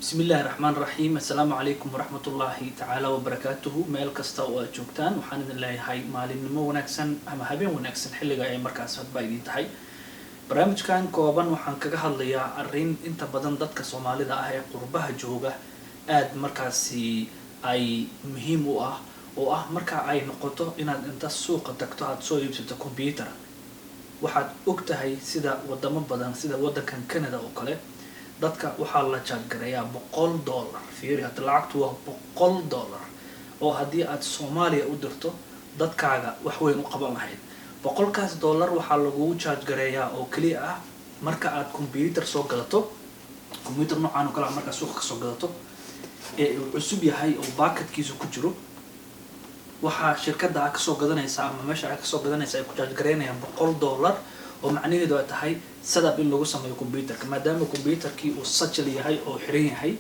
بسم الله الرحمن الرحيم السلام عليكم ورحمة الله تعالى وبركاته ميل كستا وجوجتان وحان الله هاي maalinimo wanaagsan ama habeen wanaagsan xilliga ay markaas hadba idin tahay barnaamijkan kooban waxaan kaga hadlayaa arrin inta badan dadka Soomaalida ah ee qurbaha jooga aad markaasi ay muhiim u ah oo ah marka ay noqoto inaad inta suuqa tagto aad soo iibsato computer waxaad ogtahay sida wadamo badan sida wadankan Canada oo kale dadka waxaa la jaadgareeyaa $100 fiiri hada lacagtu waa $100 oo haddii aad Soomaaliya u dirto dadkaaga wax weyn u qaban lahayd $100 waxaa lagu jaadgareeyaa oo kaliya ah marka aad computer soo gadato computer noocan oo kale marka suuqa ka soo gadato ee cusub yahay oo baakadkiisu ku jiro waxaa shirkadda ka soo gadanaysa ama meesha ka soo gadanaysa ay ku jaadgareynayaan $100 oo macnaheedu ay tahay sadab in lagu sameeyo computerka maadaama computerkii uu sajal yahay oo xiran yahay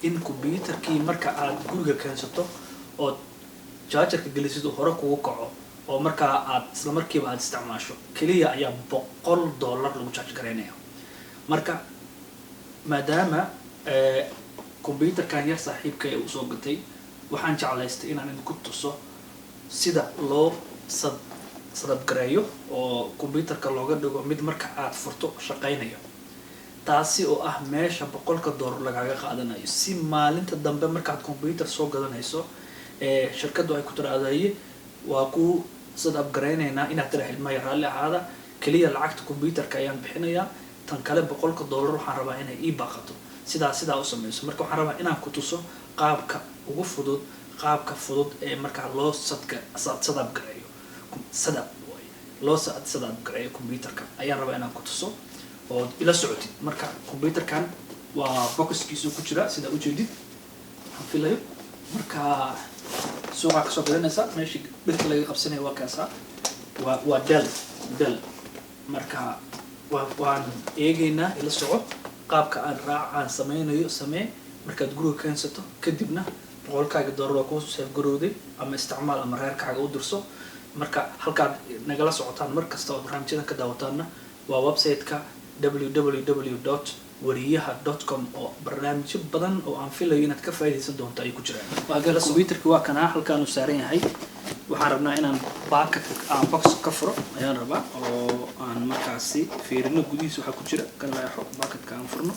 in computerkii marka aad guriga keensato oo chargerka gelisid hore kugu kaco oo marka aad isla markiiba aad isticmaasho kaliya ayaa $100 lagu charge gareynaya marka maadaama computerkan yar saaxiibka ee uu soo gatay waxaan jeclaystay inaan idinku tuso sida loo sadab gareeyo oo computerka looga dhigo mid marka aad furto shaqeynayo taasi oo ah meesha $100 lagaga qaadanayo si maalinta dambe marka aad computer soo gadanayso shirkadu ay ku tiraahday waa ku sadab gareynayna inaad tiraahid ma yaraali ahaada kaliya lacagta computerka ayaan bixinayaa tan kale $100 waxaan rabaa inay ii baaqato sidaa u sameeyso marka waxaan rabaa inaan ku tuso qaabka ugu fudud ee marka loo sadab gareeyo loo sadab gareeyo computerka ayaan rabaa inaan ku tuso oo ila socotid marka computerkan waa boxkiisu ku jira sida u jeedid waxaan filayo marka suuqa ka soo gadanaysa meeshii dhirta laga qabsanayo waa kaasa waa Dell marka waan eegaynaa ila soco qaabka aan sameynayo markaad guriga keensato kadibna $100 waa ku soo garowday ama isticmaal ama reerkaaga u dirso marka halkaad nagala socotaan markasta oo barnaamijyada ka daawataana waa website-ka www.wariyaha.com oo barnaamijyo badan oo aan filayo inaad ka faa'iideysan doonto ay ku jiraan waa gala computerka waa kana halkaan uu saaran yahay waxaan rabnaa inaan box ka furo ayaan rabaa oo aan markaasi fiirino gudihiisa waxa ku jira kan leexo baakadka aan furno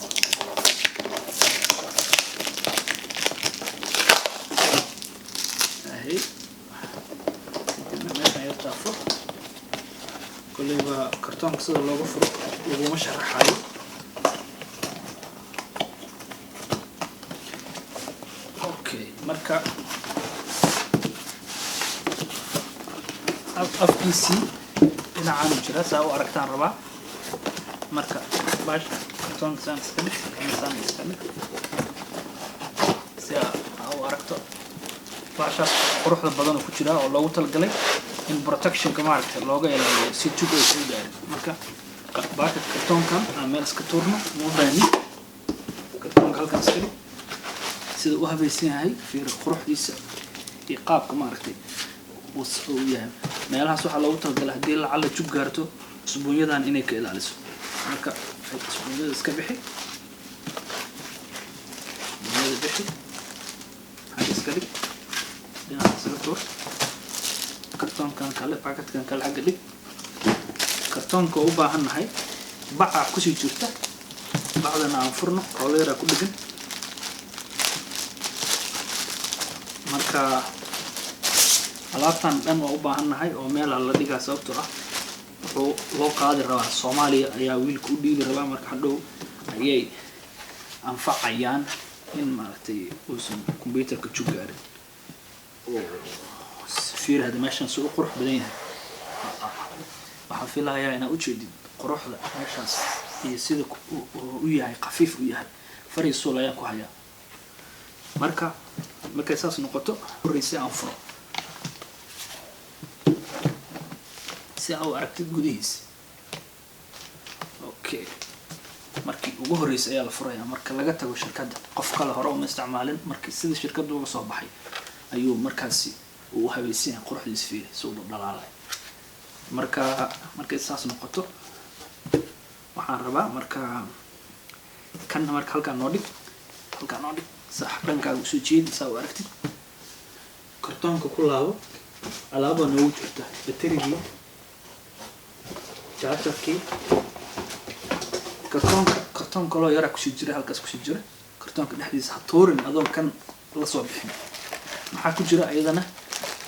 كلها كرتون كسر اللوجو فرق وهو مش حاله اوكي مركا اف بي سي هنا عامل جلسه او اركتان ربع مركا باش كرتون كسان استمر كان يستمر سي او اركتو باشا قروح بدن ku jira oo loogu talgalay in protection ka maaragtay looga ilaaliyo si tuugo ay u gaarin marka baakad kartoonkan aan meel iska tuurno muudaani kartoonka halkaas kale sida uu habaysan yahay fiir quruxdiisa iyo qaabka maaragtay uu yahay meelahaas waxa loogu talgalay hadii la cala jug gaarto usbuunyadan inay ka ilaaliso marka usbuunyada iska bixi iska dhig kartoonkan kale baakadkan kale xagga dhig kartoonka u baahannahay baca ku sii jirta bacdana aan furno rollera ku dhigan marka alaabtan dhan oo u baahannahay oo meel la dhigaa sababtoo ah wuxuu loo qaadi rabaa Soomaaliya ayaa wiilku u dhiibi rabaa marka hadhow ayay anfacayaan in maaragtay uusan computerka jug gaarin fiir hada meeshan soo qurux badan yahay waxa filayaa inaa u jeedid quruxda meeshaas iyo sida uu yahay qafiif u yahay fariisul ayaa ku haya marka saas noqoto horeysay aan furo si aad aragtid gudihiisa okay markii ugu horeysay ayaa la furayaa marka laga tago shirkadda qof kale hore uma isticmaalin markii sida shirkaddu uga soo baxay ayuu markaasi uu habaysan quruxdiisa fiir soo dhalaalay marka saas noqoto waxaan rabaa marka kan halkaan noo dhig halkaan oo dhig sax dhankaaga usoo jeedi saa u aragtid kartoonka ku laabo alaaba noogu jirta baterigii chargerkii kartoonka loo yaraa kusii jira halkaas kusii jira kartoonka dhexdiisa ha tuurin adoon kan la soo bixin maxaa ku jira ayadana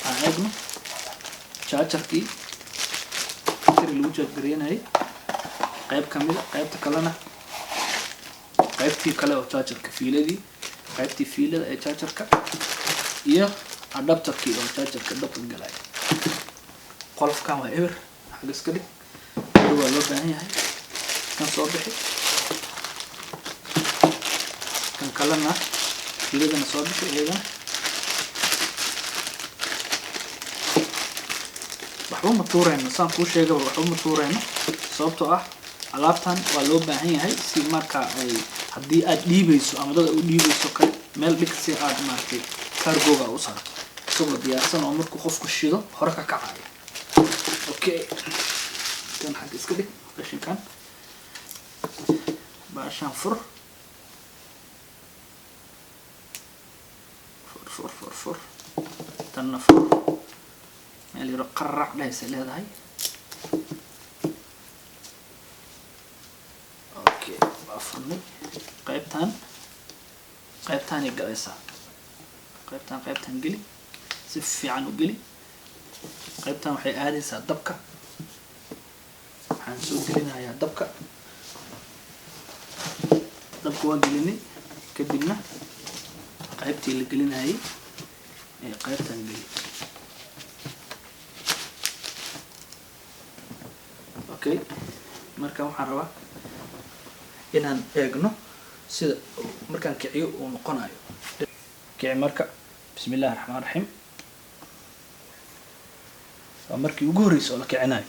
aan eegno chargerkii bateri lagu jaadgareynayay qayb kamida qaybta kalena qaybtii kale oo chargerka fiiladii qaybtii fiilada ee chargerka iyo adapterkii oo chargerka dabka galaya qolofkan waa eber xagga iska dhig waa loo baahan yahay kan soo bixi kan kalena fiiladana soo bixi iyadana waxba ma tuurayno saan kuu sheegaba waxba ma tuurayno sababtoo ah alaabtan waa loo baahan yahay si markaa ay haddii aad dhiibayso ama dad u dhiibayso kale meel dhig si aad maartay cargoga u saarto isagoo diyaarsan oo markuu qofku shido hore ka kacayo okay kan xagga iska dhig qashinkan baashaan fur tanna fur meel yaro qarrac dhahaysa leedahay okay waa furnay qaybtaanay galaysaa qaybtaan geli si fiican u geli qaybtaan waxay aadaysaa dabka waxaan soo gelinayaa dabka waa gelinay kadibna qaybtii la gelinayay ee qaybtaan geli okay marka waxaan rabaa inaan eegno sida markaan kiciyo uu noqonayo kici marka bismillaahir rahmaanir rahiim waa markii ugu horreysay oo la kicinayo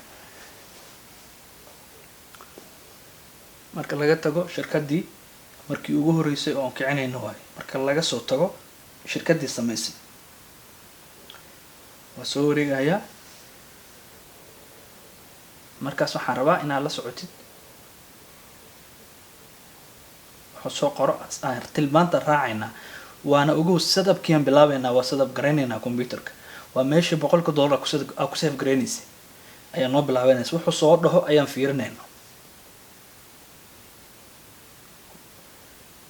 marka laga tago shirkaddii markii ugu horreysay oo aan kicinayno waayo marka laga soo tago shirkaddii samaysay waa soo wareegayaa markaas waxaan rabaa inaad la socotid wuxuu soo qoro aan tilmaanta raacaynaa waana ugu sadabkiiaan bilaabaynaa waa sadab garaynaynaa computerka waa meeshii $100 ku save garaynaysa ayaa noo bilaabanaysa wuxuu soo dhaho ayaan fiirinaynaa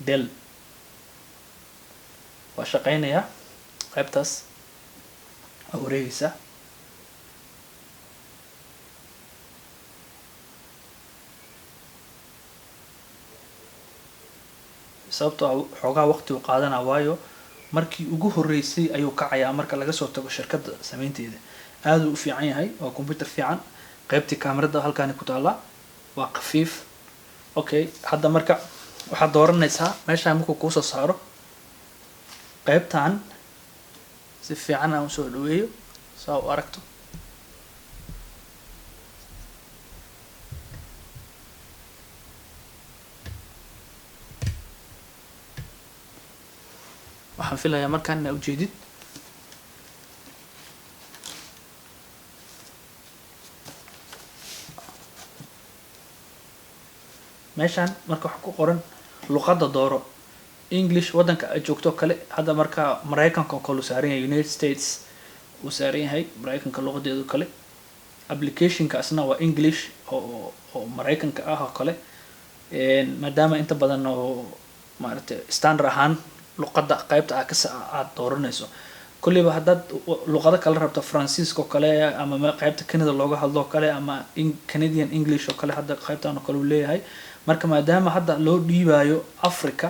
del waa shaqaynayaa qaybtaas waa wareegaysaa sababtoo xoogaa waqti u qaadanaa waayo markii ugu horreysay ayuu kacayaa marka laga soo tago shirkadda samaynteeda aad u fiican yahay waa computer fiican qaybtii kaamirada halkaani ku taala waa khafiif okay hadda marka waxaad dooranaysaa meeshaan markuu kuu soo saaro qaybtan si fiican aan soo dhaweeyo saa u aragto waxaan filayaa markaan inaad ujeedid meeshaan marka waxa ku qoran luqadda dooro English waddanka aad joogto kale hadda marka Mareykanka oo kale uu saaran yahay United States uu saaran yahay Mareykanka luqadeedu kale applicationka asna waa English oo Mareykanka ah oo kale maadaama inta badan oo maaragtay standard ahaan luqadda qaybta aad dooranayso kulliba haddaad luqado kale rabto Faransiiska oo kale ama qaybta Canada looga hadlo kale ama Canadian English oo kale hadda qaybtaan oo kale uu leeyahay marka maadaama hadda loo dhiibayo Africa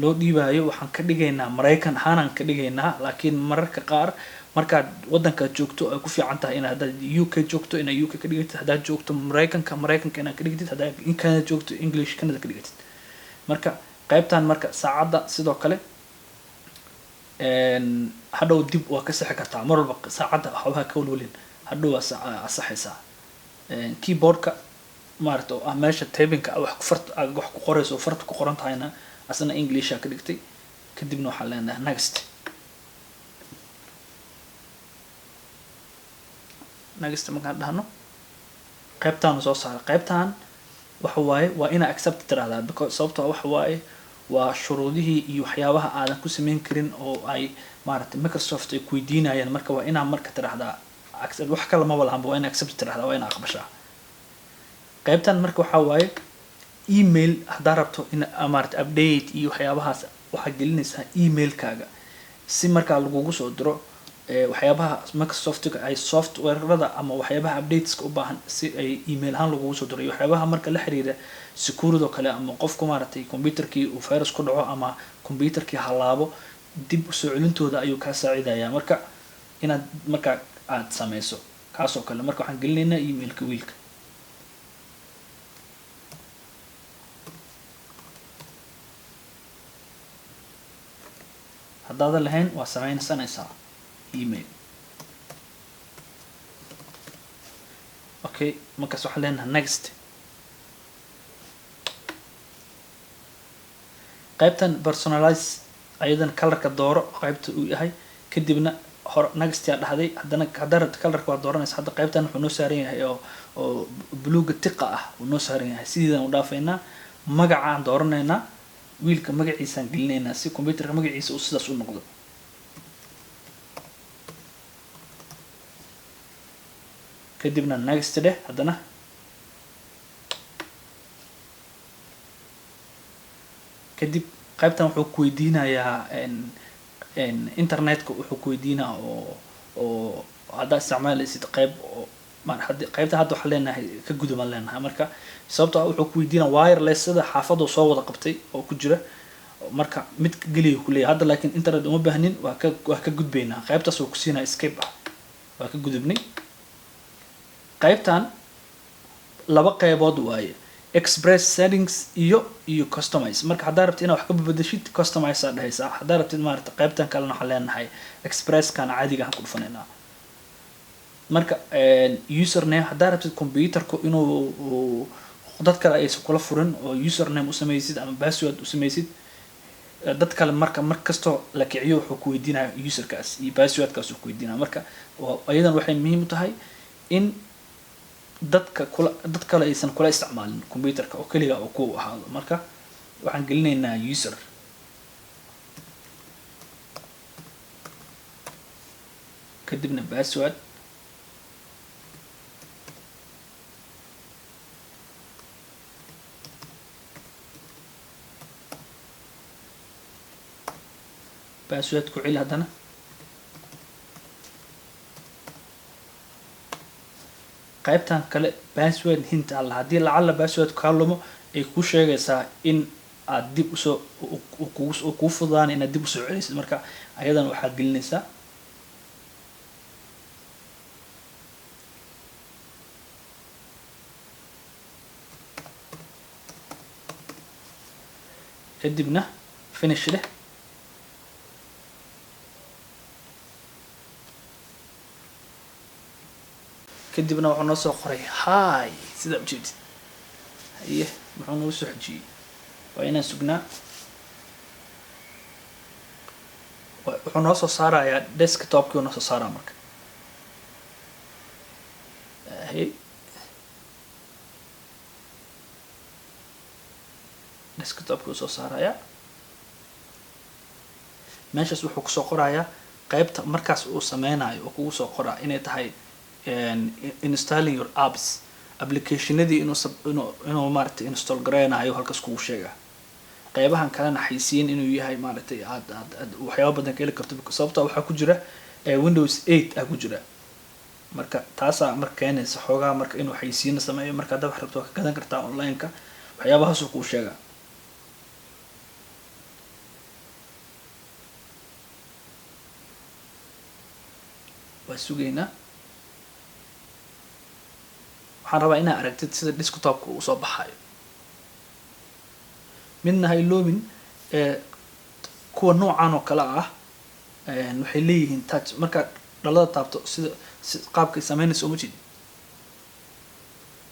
loo dhiibayo waxaan ka dhigaynaa Mareykan ahaan ka dhigaynaa laakiin mararka qaar markaad waddanka joogto ay ku fiican tahay inaad UK joogto inaad UK ka dhigtid haddaad joogto Mareykanka inaad ka dhigtid haddaad in Canada joogto English Canada ka dhigtid marka qaybtaan marka saacadda sidoo kale hadhow dib waa ka saxi kartaa mar walba saacadda waxba ka walwalin hadhow waa saxaysaa keyboardka maarto ah meesha typingka wax ku qorayso farta ku qoran tahayna asna English ka dhigtay kadibna waxa leenahay next markaan dhahno qaybtaan soo saar qaybtaan waxa waaye waa ina accept tiraahdaa because sababtoo waxa waaye waa shuruudihii iyo waxyaabaha aadan ku samayn karin oo ay maaragtay Microsoft ay ku weydiinayaan. Marka waa inaa marka tiraahdaa accept, wax kale ma walahanba, waa inaa accept tiraahdaa, waa inaa aqbashaa. qaybtan marka waxaa waaye email. haddaa rabto in maaragtay update iyo waxyaabahaas waxaa gelinaysaa emailkaaga si markaa lagugu soo diro waxyaabaha Microsoft ay softwarada ama waxyaabaha updateska u baahan si ay email ahaan lagugu soo diro. waxyaabaha marka la xiriira security oo kale, ama qofku maaragtay computerkii uu virus ku dhaco ama computerkii halaabo, dib u soo celintooda ayuu kaa saacidayaa. marka inaad marka aad sameyso kaas oo kale. marka waxaan gelinaynaa emailka wiilka. haddaadan lahayn waa sameynsanaysaa email. okay, markaas waxaan leenahay next. qaybtan personalize ayadan colorka dooro qaybta uu yahay, kadibna hor next yaa dhahday. haddana haddaa rabto colorka waa dooranaysa. hadda qaybtan wuxuu noo saaran yahay oo buluuga tiqa ah uu noo saaran yahay. sidiidan u dhaafaynaa, magacaan dooranaynaa, wiilka magaciisaan gelinaynaa si computerka magaciisa uu sidaas u noqdo. kadibna next dheh. haddana kadib qaybtan wuxuu ku weydiinayaa internetka, wuxuu ku weydiinaa oo haddaa isticmaalaysid qayb oo qaybtan hadda waxaan leenahay ka guduban leenahay. marka sababtoo wuxuu ku weydiinaa wireless sida xaafadda soo wada qabtay oo ku jira. marka mid geliya ku leeyahay. hadda laakiin internet uma baahnin, waa ka gudbaynaa. qaybtaas uu ku siinaa escape ah, waa ka gudubnay. qaybtan laba qaybood waaye, express settings iyo customize. marka haddaa rabtid inaad wax ka bedeshid customize aa dhahaysaa. haddaa rabtid maaragtay qaybtan kalena waxaan leenahay expresskan caadiga aan ku dhufanaynaa. marka username, haddaa rabtid computerku inuu dad kale aysan kula furin oo username u samaysid ama password u samaysid, dad kale marka markastoo la kiciyo wuxuu ku weydiinaya userkaas iyo passwordkaas uu ku weydiinaya. marka ayadan waxay muhiim u tahay in dad kale aysan kula isticmaalin computerka oo keliga oo ku ahaado. marka waxaan gelinaynaa user. kadibna password. password ku celi haddana. qaybtan kale password hint alla, haddii lacala password kaa lumo ay ku sheegaysaa in aad dib usoo kuu fududaanay inaad dib usoo celisid. marka ayadan waxaad gelinaysaa kadibna finish leh. kadibna wuxuu noo soo qoray hi sida ujeedid. haye muxuu noo soo xijiyey, waa inaan sugnaa. wuxuu noo soo saarayaa desktopkii uu noo soo saaraa. marka desktopkii uu soo saarayaa. meeshaas wuxuu kusoo qorayaa qaybta markaas uu sameynayo oo kugu soo qoraa inay tahay installing your apps, applicationadii inuu maaragtay install gareynayo halkaas kugu sheega. qaybahan kalena xaysiin inuu yahay maaragtay aad waxyaabo badan ka heli karto, sababtoo waxaa ku jira Windows 8 ah ku jira. marka taasaa marka keenaysa xoogaa marka inuu xaysiin sameeyo. marka hadda wax rabto ka gadan kartaa online-ka, waxyaabahaas uu kuu sheega. waa sugaynaa. waxaan rabaa inaa aragtid sida desktopka uu soo baxayo. midna ha iloobin kuwa noocan oo kale ah waxay leeyihiin touch. markaad dhalada taabto sida qaabkay sameynayso uma jeed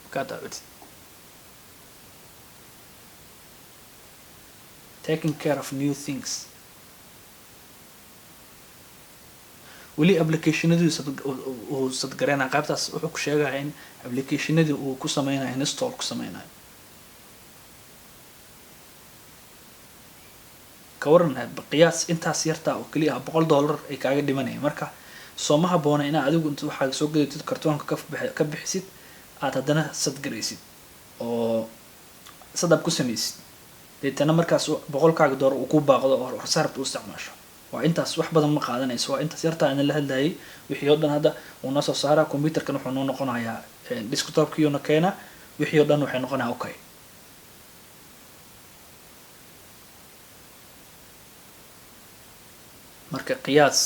markaad daawatid. taking care of new things. weli applicationadii uu sadgareynaya. qaybtaas wuxuu ku sheegaya in applicationadii uu ku sameynayo install ku sameynayo. ka waran qiyaas intaas yartaa oo kaliya $100 ay kaaga dhimanayaan. marka sooma haboona inaad adigu inta waxaad soo gadatid kartoonka ka bixisid aad haddana sadgaraysid oo sadab ku samaysid deetana markaas $100 uu ku baaqdo oo rasaarta u isticmaasho. waa intaas wax badan ma qaadanayso. waa intaas yartaa aan la hadlayay wixii oo dhan hadda uu noo soo saaraa computerkan wuxuu noo noqonayaa desktopkiina keena wixii oo dhan waxay noqonayaa okay. marka qiyaas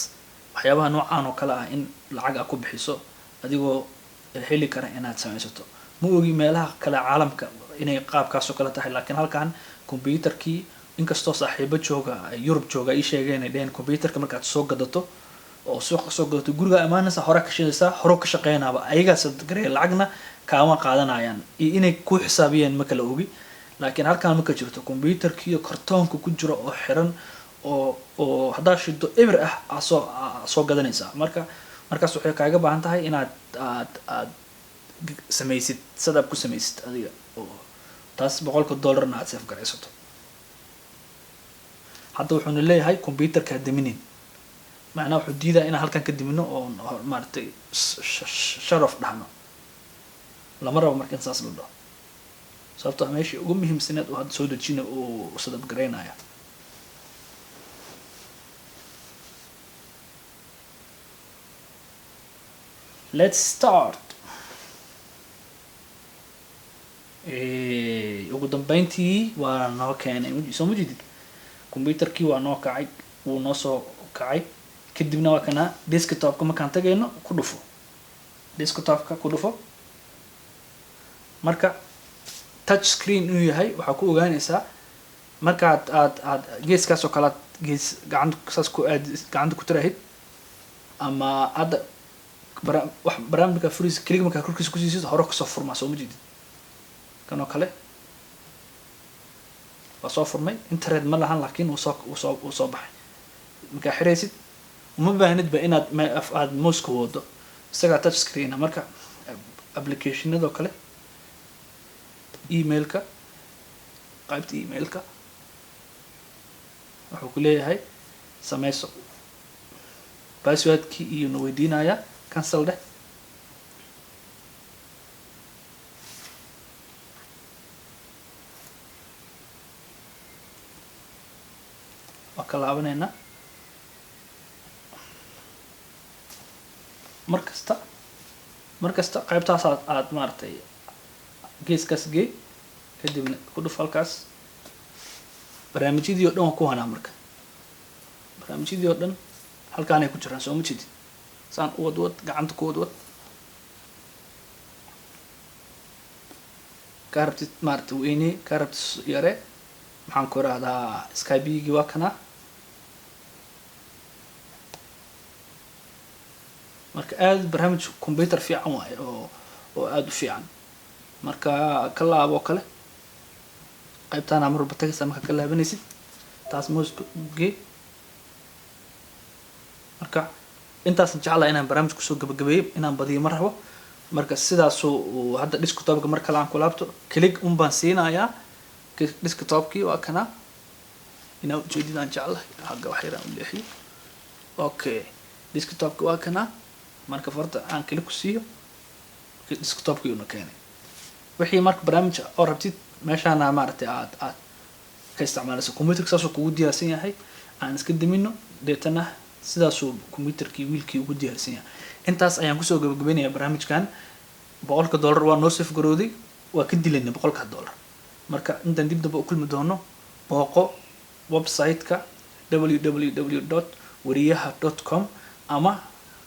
waxyaabaha noocaan oo kale ah in lacag aad ku bixiso adigoo heli kara inaad samaysato. ma ogi meelaha kale caalamka inay qaabkaas oo kale tahay laakiin halkan computerkii inkastoo saaxiibo jooga Europe jooga ay sheegeen inay computerka markaad soo gadato oo suuqa soo gadato guriga amaanaysa hore ka shaqeysaa hore ka shaqeynaaba ayaga sadgaray lacagna kaama qaadanayaan inay ku xisaabiyeen ma kala ogi. laakiin halkan ma ka jirto computerkii kartoonka ku jiro oo xiran oo hadaa shido ever ah soo gadanaysa. markaas waxay kaaga baahan tahay inaad aad samaysid sadab ku samaysid adiga oo taas $100 na aad save garaysato. hadda wuxuu leeyahay computerka daminin macnaha wuxuu diidaa inaan halkan ka dimino oo maartay sharaf dhahno lama rabo markan saas la dhaho sababtoo meeshii ugu muhiimsanayd oo hadda soo dejina oo sadab garaynaya. Let's start. ugu dambeyntii waa noo keenay soo ma jeedid computerkii waa noo kacay wuu noo soo kacay kadibna waa kana desktopka markaan tagayno ku dhufo desktopka ku dhufo. marka touch screen inuu yahay waxaa ku ogaanaysaa markaad aad geeskaas oo kale gees gacanta ku tiraahid ama hadda wax barnaamijka freeze click markaa korkiisa ku siisid hore kasoo furmaa soo ma jeedid kanoo kale waa soo furmay internet ma lahan laakiin uu soo baxay. markaa xiraysid uma baahnidba inaad aad mouse-ka wado isagaa touch screen. marka applicationadoo kale emailka qaybta emailka wuxuu ku leeyahay samayso passwordkii iyo na weydiinaya cancel dheh. waa ka laabanayna markasta qaybtaas aad maartay geeskaas gee kadibna ku dhuf halkaas barnaamijyadii oo dhan waa ku hanaa. marka barnaamijyadii oo dhan halkaanay ku jiraan soo ma jeedid saan u wadwad gacanta ku wadwad kaa rabtid maarata weyne kaa rabtid yare maxaan ku irahdaa skypegii waa kana. marka aad barnaamij computer fiican waaye oo aad u fiican. marka ka laabo kale qaybtaan marba tagaysa marka ka laabanaysid taas mouse gee. marka intaas jeclaa inaan barnaamij kusoo gabagabeeyo inaan badiyo ma rabo. marka sidaas oo hadda desktopka marka la aan ku laabto click baan siinayaa desktopkii waa kana inaa ujeedidaan jeclahay xagga wax yaraan u leexiyo okay desktopka waa kana. marka farta aan click ku siiyo desktopkii una keenay wixii marka barnaamij oo rabtid meeshaana maaragtay aad ka isticmaalayso computerka saasoo kugu diyaarsan yahay aan iska damino deetana sidaasuu computerkii wiilkii ugu diyaarsan yahay. intaas ayaan kusoo gabagabeynayaa barnaamijkan $100 waa noo safe garooday waa ka dilayna $100. marka intaan dib damba u kulmi doono booqo website-ka www.wariyaha.com ama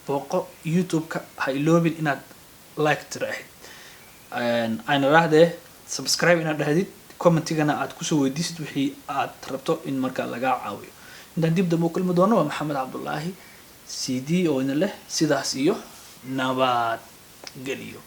booqo YouTube-ka ha iloobin inaad like tiraahid ayna rahdee subscribe inaad dhahdid commentigana aad kusoo weydiisid wixii aad rabto in markaa lagaa caawiyo. intaan dib damba u kulmi doono waa Maxamed Cabdullaahi CD oo ina leh sidaas iyo nabad geliyo.